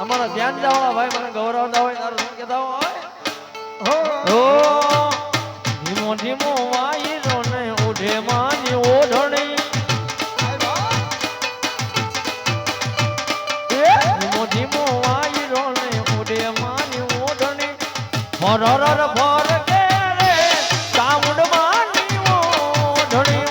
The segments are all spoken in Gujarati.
અમારા ધ્યાન જાવાળા ભાઈ મને ગૌરવતા હોય તારું શું કહેતા હોય ઓ ધીમો ધીમો વાયરો ને ઉઠે માની ઓઢણી ધીમો ધીમો વાયરો ને ઉઠે માની ઓઢણી ફરર ફર કે રે ચામુંડ માની ઓઢણી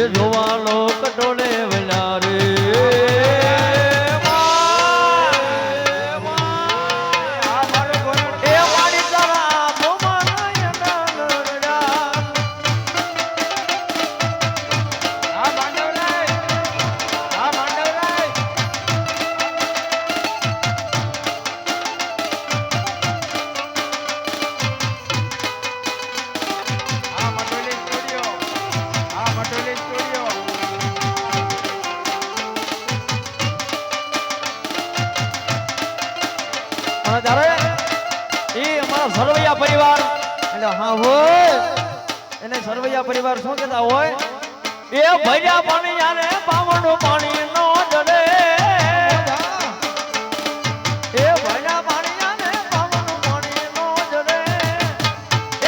જોવાનો કટોલે વલા રે સરવૈયા પરિવાર એટલે હા હોય એને સરવૈયા પરિવાર શું કહેતા હોય એ ભર્યા પાણી યાને પાવનનું પાણી નો જડે એ ભર્યા પાણી યાને પાવનનું પાણી નો જડે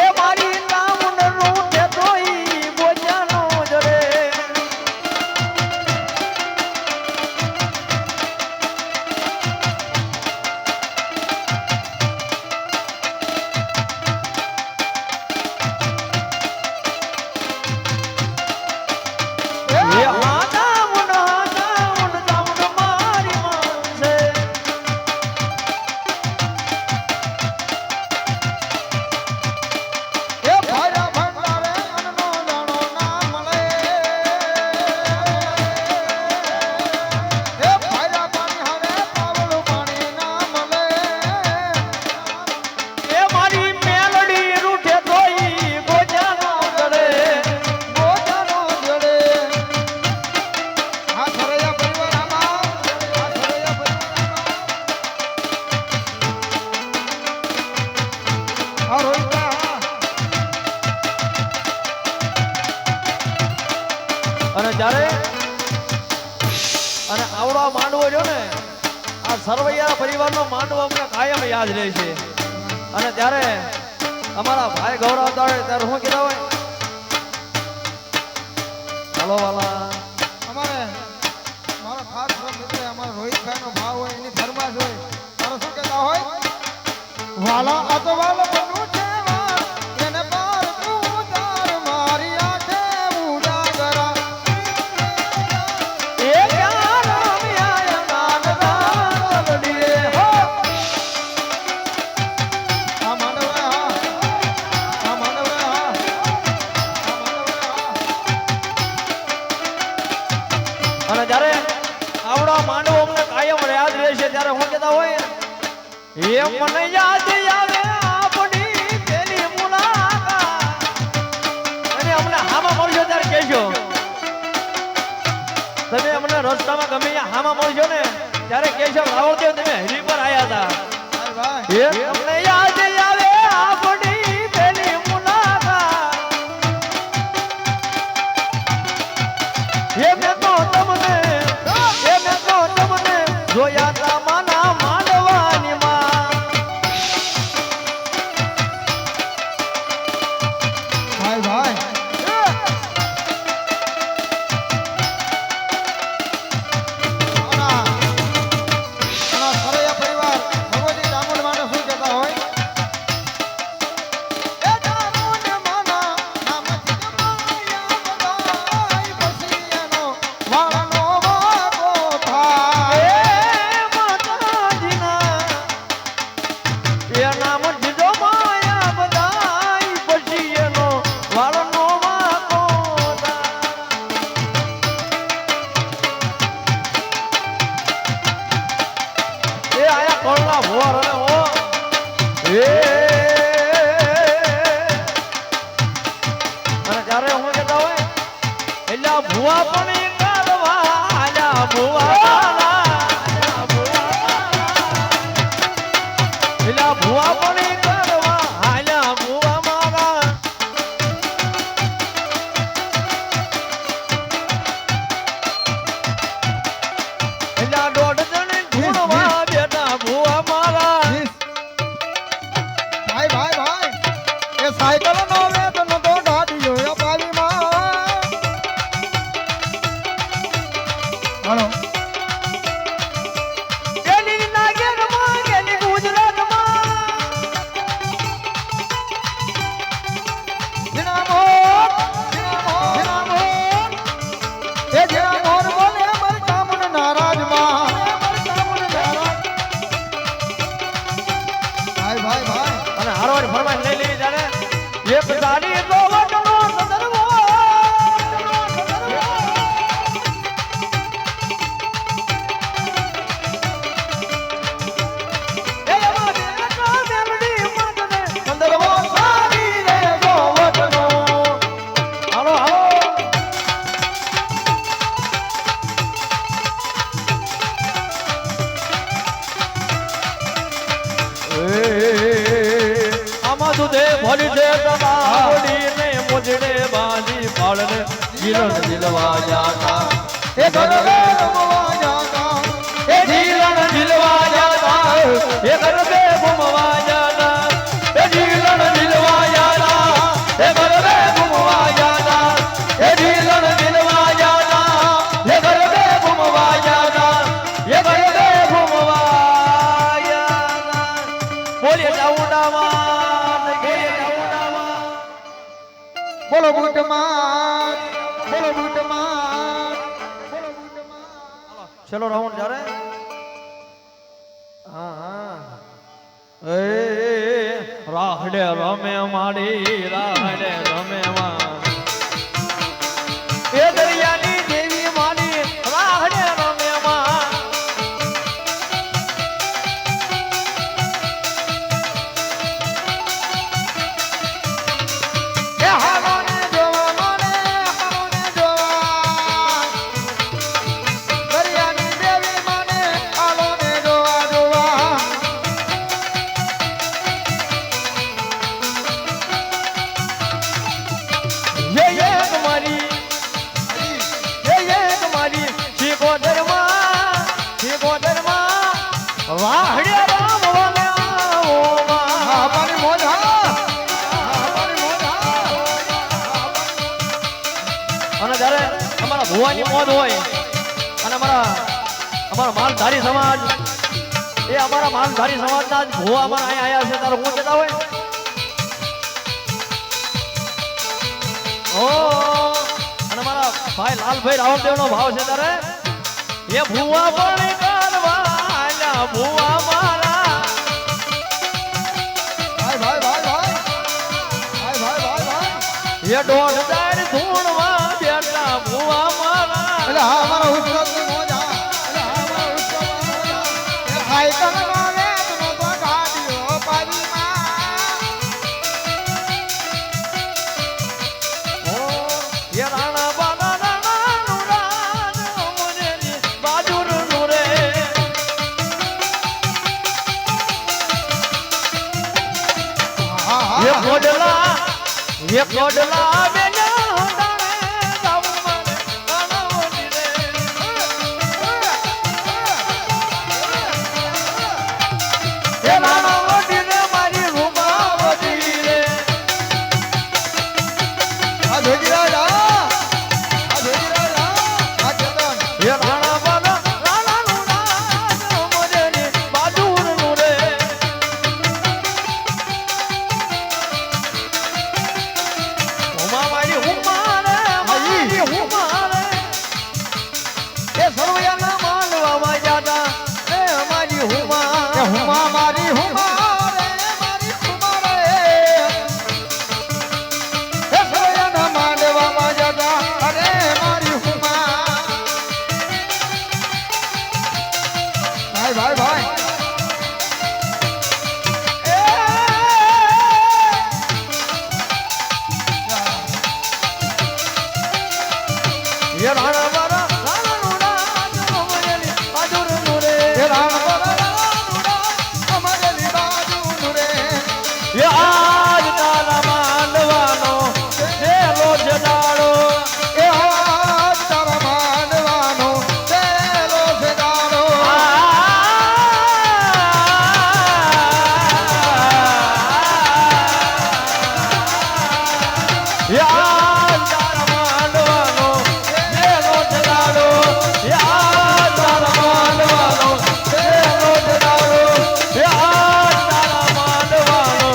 એ મારી નામનું દેતો ઈ બોજા નો જડે અને જ્યારે અને આવડો માંડવો જો ને આ સરવૈયા પરિવારનો માંડવો અમને કાયમ યાદ રહે છે અને ત્યારે અમારા ભાઈ ગૌરવતા હોય ત્યારે શું કીધા હોય હાલો વાલા અમારે મારા ખાસ મિત્ર અમારા રોહિતભાઈ નો ભાવ હોય એની ફરમાશ હોય તારો શું કહેતા હોય વાલા આ તો વાલા બનવું છે એને પાર તું તાર મારી આંખે ઉડાગરા એ ક્યાં રમ્યા નાનડા તલડીએ હો આ માંડવે હા આ માંડવે હા અને જ્યારે આવડો માંડવો અમને કાયમ યાદ રહે છે ત્યારે હું કહેતા હોય એ મને યાદ આવે આપણી પેલી મુલાકાત રસ્તામાં ગમે ત્યાં હામા મળજો ને ત્યારે કેશવ રાવળદેવ તમે હરી પર આયા હતા ભાઈ એ તમને યાદ આવે આપણી પેલી મુલાકાત એ મેં તો તમને જોયા તા માના માંડવાની માં ભાઈ સરૈયા પરિવાર ભગવતી ડામોર માને શું કહેતા હોય એ ડામોર માના નામથી જમાયા બધાય પછી એનો વાળનો વાગો થાય એ માતાજીના એ નામ જીજો માયા બધાય પછી એનો વાળનો વાકો એ આયા કોળના ભોર અને ઓ એ અને ત્યારે હું કહેતા હોય એલા ભુવા પણ કરવા આલા ભુવા એલા ભુવા પણ કરવા આલા ભુવા મારા એલા દોઢ જણ ઢૂંઢવા બેટા ભુવા મારા ભાઈ એ સાયકલ નો વેદ નો તો ડાડીયો અપાવી માં હાલો ગેલી નાગેરમાં ગેલી ગુજરાતમાં જીનામો એ જીનામો બોલે અમર કામન નારાજ માં ભાઈ અને હારવાડી ફરમાન લઈ લેવી જાણે એક દાડી તો વટનો સદરવો એ એમાં દેખા મેલડી મગને સદરવો સારી રે જો વટનો હાલો આમાં દૂધે ભરી છે તમાડીને મોજડે બાંધી પાળને જીલન જીલવા જાતા એ ગરબે રમવા જાતા એ જીલન જીલવા જાતા એ ગરબે ઘૂમવા જાતા એ જીલન જીલવા જાતા એ ગરબે ઘૂમવા જાતા એ જીલન જીલવા જાતા એ ગરબે ઘૂમવા જાતા એ ગરબે ઘૂમવા જાતા બોલીએ ચાઉંડામાં બોલો બુટમાં બોલો બુટમાં બોલો બુટમાં ચલો રાઉન્ડ જ્યારે હા એ રાહડે રમે માડી રાહડે રમે માં એ દરિયાની દેવી માડી રાહડે રમે માં એ હાલોને જોવા મને હાલોને જોવા દરિયાની દેવી મને હાલોને જોવા ये तुम्हारी शिको धर्मा वाहड़े राम वाले आओ હા પાણી મોજ હા પાણી મોજ હા અને જ્યારે અમારા ભુવાની મોજ હોય અને અમારા માલધારી સમાજ એ અમારા માલધારી સમાજના જ ભુવા અમારા અહીંયા આયા છે ત્યારે હું કહેતા હોય ઓ અને મારા ભાઈ લાલભાઈ રાવળદેવનો ભાવ છે ત્યારે એ ભુવા પણ કરવા આલ્યા ભુવા મારા ભાઈ એ દોઢ દાડ ધૂણવા બેઠા ભુવા મારા એટલે હા અમારા ઉત્સવની મોજ હા એટલે હા અમારા ઉત્સવની મોજ હા એ સાયકલમાં વેદનો તો ગાડીઓ પારીમાં ઓ એ રાણા બાના રાણા નું રાજ મુનેલી ગોડલા બેના હટાણે જાવું મારે કાનાવડી રે એ કાનાવડી રે મારી રૂપાવડી રે આ જોજી રાજા આ જોજી રાજા આ ચેતન એ રાણા બાના રાણાનું નામ મોજેની બાજુનું રે હુમા મારી હુમા રે મારી હુમા રે એ સરોયાના માનવામાં જાતા એ મારી હુમા કે હુમા મારી હુમા રે મારી હુમા રે એ સરોયાના માંડવામાં જતા અરે મારી હુમા ભાઈ ભાઈ ભાઈ એ રાણા બાના રાણાનું નામ મોજેની બાજુનું રે એ રામ અમારી બાજુનું રે એ આજ તારા માંડવાનો છેલ્લો જનાળો એ હાથ તારા માંડવાનો છેલ્લો છે દાડો એ આજ તારા માંડવાનો છેલ્લો જનાળો એ આજ તારા માંડવાનો છેલ્લો જનાળો એ આજ તારા માંડવાનો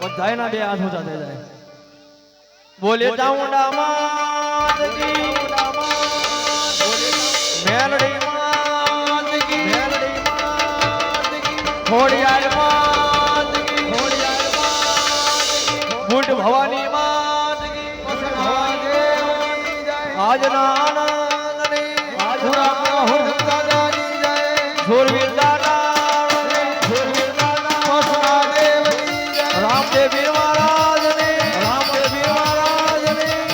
બધાય ના બે હાથ ઊંચા થઈ જાય બોલે ચાઉંડા માત કી મેલડી માત કી ખોડિયાર માત કી બુટ ભવાની માત કી મહાદેવની જય આજના આનંદની પૂરા પૂરા હુરમ દાદાની જય સુરવીર દાદા મહાદેવની જય રામદેવ વીર મહારાજની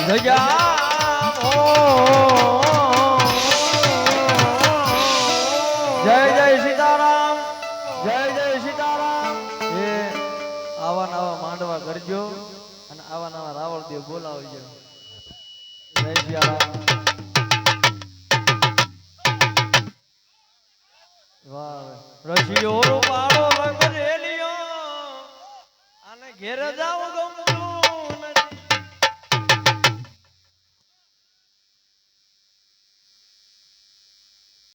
જગ્યા જય જય સીતારામ જય જય સીતારામ એ આવા નવા માંડવા કરજો અને આવા નવા રાવળ દેવ બોલાવજો જય સિયારામ વાહ રશિયો રૂપાળો રંગ રેલિયો અને ઘેર જાવ ગમ